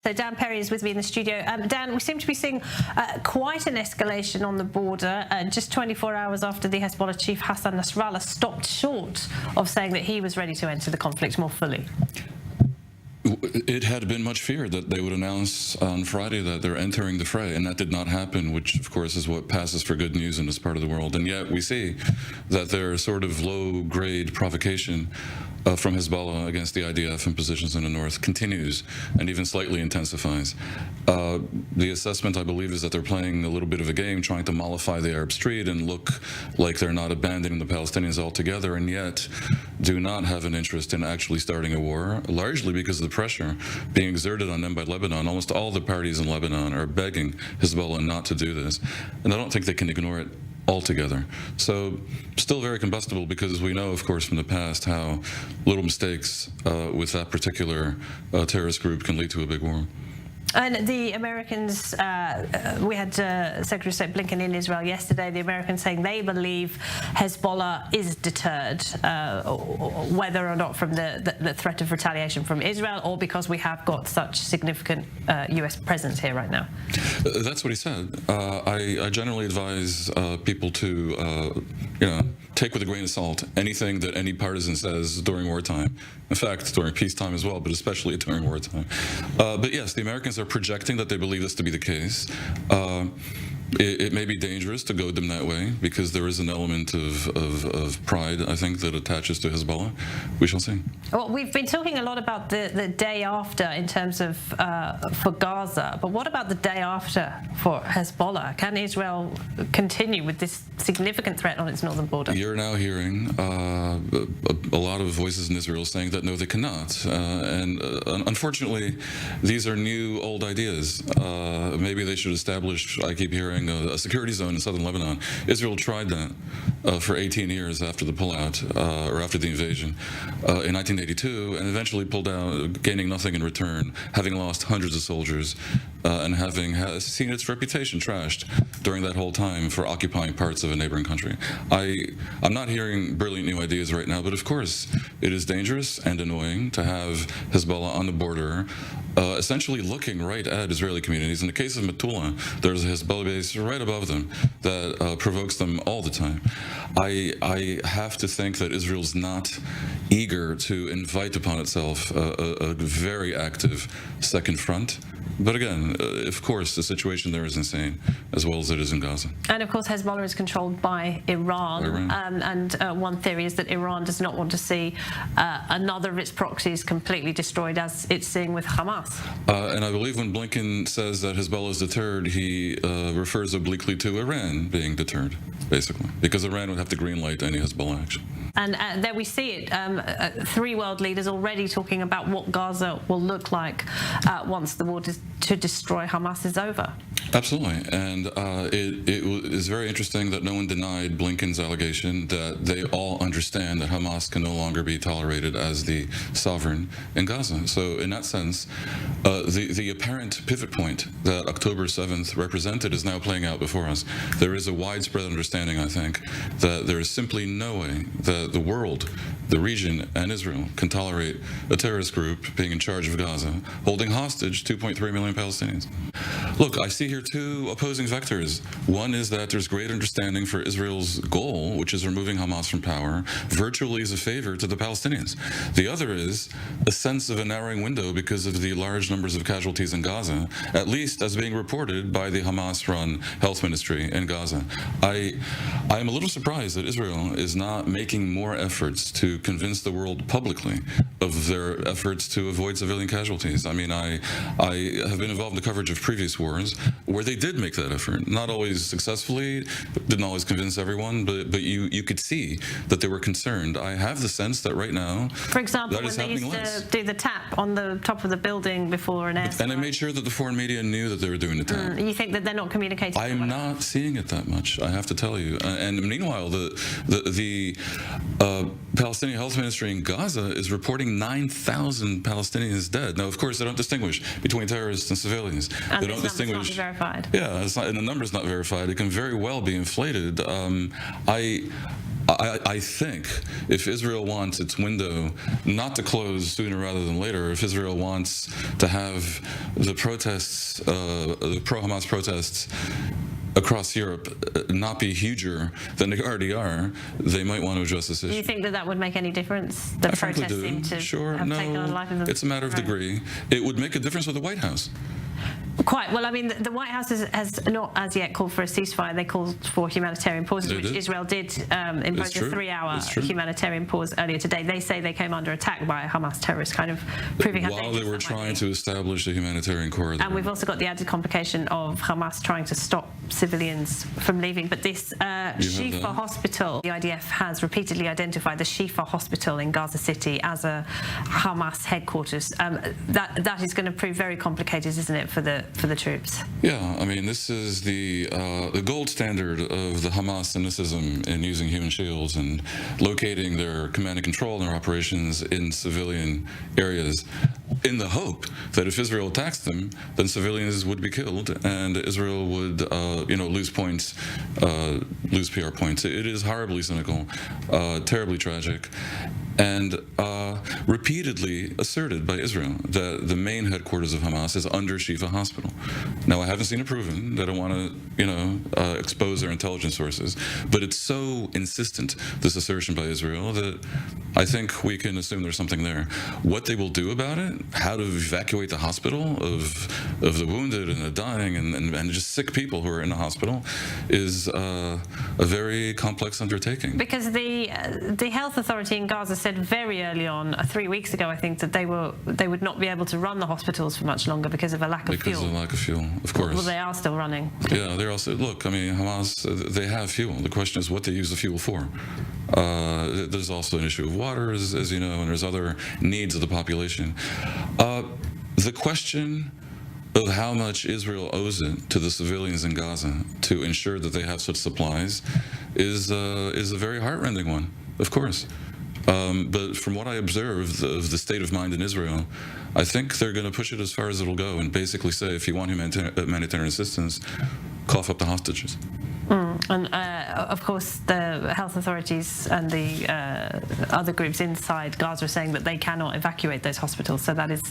So Dan Perry is with me in the studio. Dan, we seem to be seeing quite an escalation on the border just 24 hours after the Hezbollah chief Hassan Nasrallah stopped short of saying that he was ready to enter the conflict more fully. It had been much feared that they would announce on Friday that they're entering the fray, and that did not happen, which of course is what passes for good news in this part of the world. And yet we see that their sort of low-grade provocation from Hezbollah against the IDF and positions in the north continues and even slightly intensifies. The assessment, I believe, is that they're playing a little bit of a game, trying to mollify the Arab street and look like they're not abandoning the Palestinians altogether, and yet do not have an interest in actually starting a war, largely because of the pressure being exerted on them by Lebanon. Almost all the parties in Lebanon are begging Hezbollah not to do this, and I don't think they can ignore it altogether. So still very combustible, because we know, of course, from the past how little mistakes with that particular terrorist group can lead to a big war. And the Americans, we had Secretary of State Blinken in Israel yesterday, the Americans saying they believe Hezbollah is deterred, whether or not from the threat of retaliation from Israel, or because we have got such significant US presence here right now. That's what he said. I generally advise people to, take with a grain of salt anything that any partisan says during wartime. In fact, during peacetime as well, but especially during wartime. But yes, the Americans are projecting that they believe this to be the case. It may be dangerous to goad them that way, because there is an element of pride, I think, that attaches to Hezbollah. We shall see. Well, we've been talking a lot about the day after in terms of for Gaza, but what about the day after for Hezbollah? Can Israel continue with this significant threat on its northern border? You're now hearing a lot of voices in Israel saying that no, they cannot. And unfortunately, these are new, old ideas. Maybe they should establish, I keep hearing, a security zone in southern Lebanon. Israel tried that for 18 years after the pullout, or after the invasion, in 1982, and eventually pulled out, gaining nothing in return, having lost hundreds of soldiers, and having seen its reputation trashed during that whole time for occupying parts of a neighboring country. I'm not hearing brilliant new ideas right now, but of course it is dangerous and annoying to have Hezbollah on the border, essentially looking right at Israeli communities. In the case of Metula, there's a Hezbollah base right above them that provokes them all the time. I have to think that Israel's not eager to invite upon itself a very active second front. But again, of course, the situation there is insane, as well as it is in Gaza. And of course, Hezbollah is controlled by Iran. And one theory is that Iran does not want to see another of its proxies completely destroyed, as it's seeing with Hamas. And I believe when Blinken says that Hezbollah is deterred, he refers obliquely to Iran being deterred, basically, because Iran would have to greenlight any Hezbollah action. And there we see it, three world leaders already talking about what Gaza will look like once the war to destroy Hamas is over. Absolutely. And it is very interesting that no one denied Blinken's allegation that they all understand that Hamas can no longer be tolerated as the sovereign in Gaza. So in that sense, the apparent pivot point that October 7th represented is now playing out before us. There is a widespread understanding, I think, that there is simply no way that the world, the region, and Israel can tolerate a terrorist group being in charge of Gaza, holding hostage 2.3 million Palestinians. Look, I see here two opposing vectors. One is that there's great understanding for Israel's goal, which is removing Hamas from power, virtually as a favor to the Palestinians. The other is a sense of a narrowing window because of the large numbers of casualties in Gaza, at least as being reported by the Hamas-run health ministry in Gaza. I'm a little surprised that Israel is not making more efforts to convince the world publicly of their efforts to avoid civilian casualties. I mean, I have been involved in the coverage of previous wars where they did make that effort, not always successfully, didn't always convince everyone, but you could see that they were concerned. I have the sense that right now, for example, when they used to do the tap on the top of the building before an airstrike. And they made sure that the foreign media knew that they were doing the tap. You think that they're not communicating? I'm not seeing it that much, I have to tell you. And meanwhile, the Palestinian Health Ministry in Gaza is reporting 9,000 Palestinians dead. Now, of course, they don't distinguish between terrorists and civilians. And they don't distinguish. It's not verified. Yeah, it's not, and the number's not verified. It can very well be inflated. I think if Israel wants its window not to close sooner rather than later, if Israel wants to have the protests, the pro-Hamas protests across Europe not be huger than they already are, they might want to address this issue. Do you think that would make any difference? The protests seem to have taken on a life of them. It's a matter of degree. It would make a difference with the White House. Quite. Well, I mean, the White House has not as yet called for a ceasefire. They called for humanitarian pauses, which Israel did impose a 3-hour humanitarian pause earlier today. They say they came under attack by Hamas terrorists, kind of proving how dangerous while they were trying to establish a humanitarian corridor. And we've also got the added complication of Hamas trying to stop civilians from leaving. But this Shifa hospital, the IDF has repeatedly identified the Shifa hospital in Gaza City as a Hamas headquarters. That is going to prove very complicated, isn't it, for the troops? Yeah, I mean, this is the gold standard of the Hamas cynicism in using human shields and locating their command and control and their operations in civilian areas, in the hope that if Israel attacks them, then civilians would be killed and Israel would, lose points, lose PR points. It is horribly cynical, terribly tragic, and repeatedly asserted by Israel that the main headquarters of Hamas is under Shifa Hospital. Now, I haven't seen it proven. They don't want to, expose their intelligence sources, but it's so insistent, this assertion by Israel, that I think we can assume there's something there. What they will do about it, how to evacuate the hospital of the wounded and the dying and just sick people who are in the hospital, is a very complex undertaking. Because the health authority in Gaza said very early on, 3 weeks ago, I think, that they would not be able to run the hospitals for much longer because of a lack of fuel. Because of lack of fuel, of course. Well, they are still running. Yeah, they're also, look, I mean, Hamas, they have fuel. The question is what they use the fuel for. There's also an issue of water, as you know, and there's other needs of the population. The question of how much Israel owes it to the civilians in Gaza to ensure that they have such supplies is a very heartrending one, of course. But from what I observed of the state of mind in Israel, I think they're going to push it as far as it'll go and basically say, if you want humanitarian assistance, cough up the hostages. And of course, the health authorities and the other groups inside Gaza are saying that they cannot evacuate those hospitals. So that is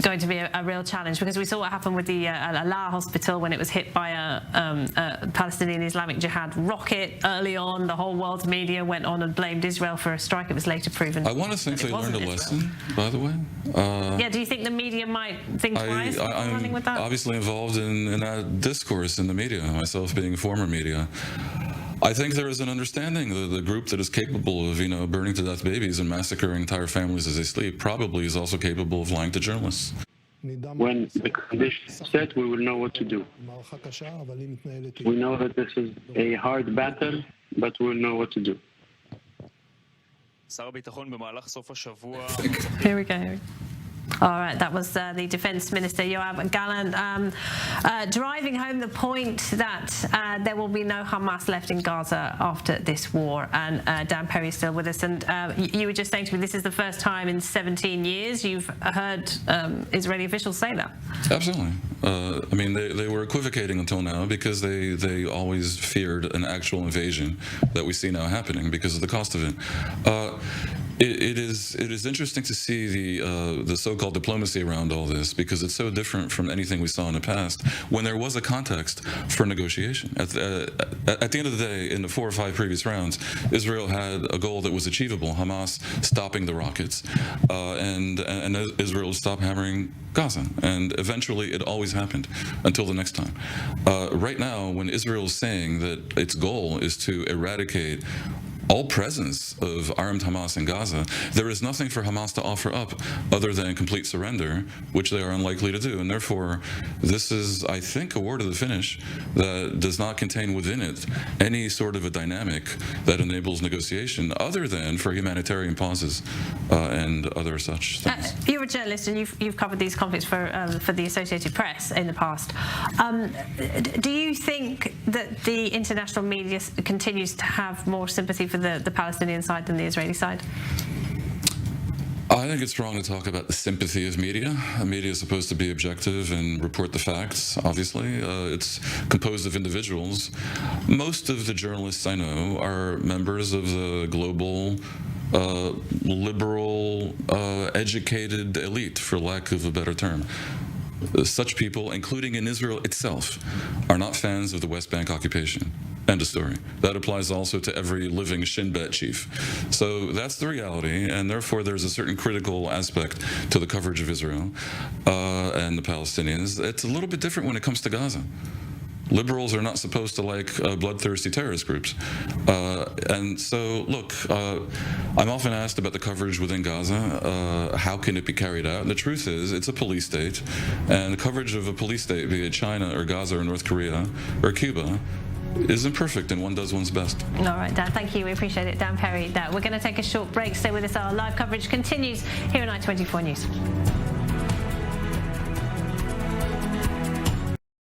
going to be a real challenge, because we saw what happened with the Al-Ala hospital when it was hit by a Palestinian Islamic Jihad rocket early on. The whole world's media went on and blamed Israel for a strike. It was later proven. I want to think they learned a lesson, by the way. Yeah, do you think the media might think twice before running with that? I'm obviously involved in that discourse in the media, myself being a former media. I think there is an understanding that the group that is capable of, burning to death babies and massacring entire families as they sleep probably is also capable of lying to journalists. When the conditions are set, we will know what to do. We know that this is a hard battle, but we'll know what to do. Here we go. All right, that was the Defence Minister, Yoav Gallant, driving home the point that there will be no Hamas left in Gaza after this war. And Dan Perry is still with us. And you were just saying to me, this is the first time in 17 years you've heard Israeli officials say that. Absolutely. I mean, they were equivocating until now because they always feared an actual invasion that we see now happening because of the cost of it. It is interesting to see the so-called diplomacy around all this, because it's so different from anything we saw in the past when there was a context for negotiation. At the end of the day, in the 4 or 5 previous rounds, Israel had a goal that was achievable: Hamas stopping the rockets, and Israel stopped hammering Gaza. And eventually, it always happened until the next time. Right now, when Israel is saying that its goal is to eradicate all presence of armed Hamas in Gaza, there is nothing for Hamas to offer up other than complete surrender, which they are unlikely to do. And therefore, this is, I think, a war to the finish that does not contain within it any sort of a dynamic that enables negotiation other than for humanitarian pauses and other such things. You're a journalist and you've covered these conflicts for the Associated Press in the past. Do you think that the international media continues to have more sympathy for the Palestinian side than the Israeli side? I think it's wrong to talk about the sympathy of media. Media is supposed to be objective and report the facts, obviously. It's composed of individuals. Most of the journalists I know are members of the global liberal, educated elite, for lack of a better term. Such people, including in Israel itself, are not fans of the West Bank occupation. End of story. That applies also to every living Shin Bet chief. So that's the reality, and therefore there's a certain critical aspect to the coverage of Israel and the Palestinians. It's a little bit different when it comes to Gaza. Liberals are not supposed to like bloodthirsty terrorist groups. And so, look, I'm often asked about the coverage within Gaza. How can it be carried out? And the truth is, it's a police state, and the coverage of a police state, be it China or Gaza or North Korea or Cuba, is imperfect, and one does one's best. All right, Dan, thank you. We appreciate it. Dan Perry. We're going to take a short break. Stay with us. Our live coverage continues here on I24 News.